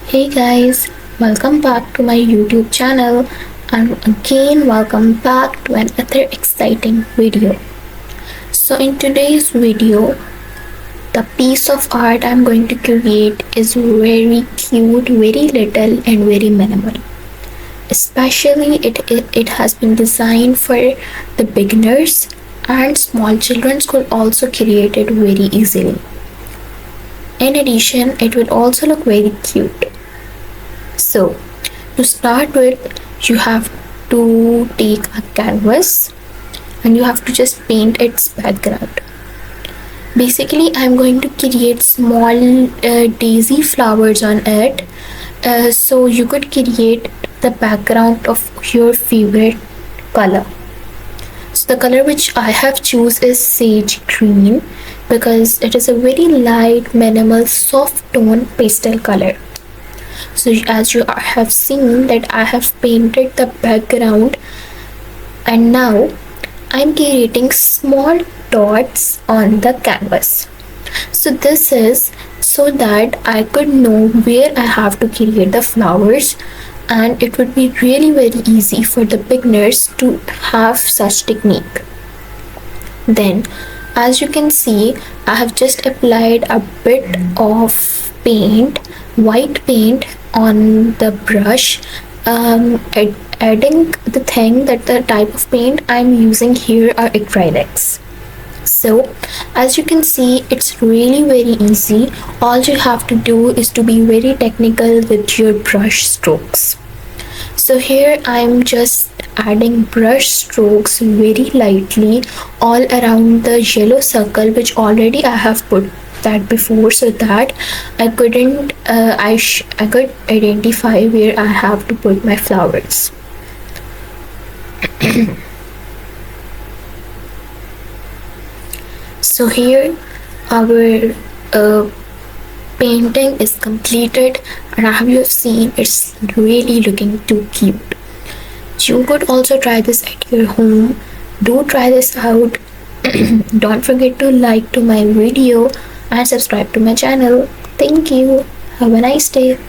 Hey guys, welcome back to my YouTube channel and again welcome back to another exciting video. So in today's video, the piece of art I'm going to create is very cute, very little and very minimal. Especially it has been designed for the beginners and small children could also create it very easily. In addition, it will also look very cute. So, to start with, you have to take a canvas and you have to just paint its background. Basically, I'm going to create small daisy flowers on it. So, you could create the background of your favorite color. So, the color which I have choose is sage green because it is a very light, minimal, soft tone pastel color. So as you have seen that I have painted the background and now I'm creating small dots on the canvas. So this is so that I could know where I have to create the flowers, and it would be really very easy for the beginners to have such technique. Then as you can see, I have just applied a bit of paint, white paint on the brush, adding the thing that the type of paint I'm using here are acrylics. So as you can see, it's really very easy. All you have to do is to be very technical with your brush strokes. So here I'm just adding brush strokes very lightly all around the yellow circle which already I have put that before, so that I couldn't I could identify where I have to put my flowers. So here our painting is completed and as you have seen, it's really looking too cute. You could also try this at your home. Do try this out. Don't forget to like to my video and subscribe to my channel. Thank you. Have a nice day.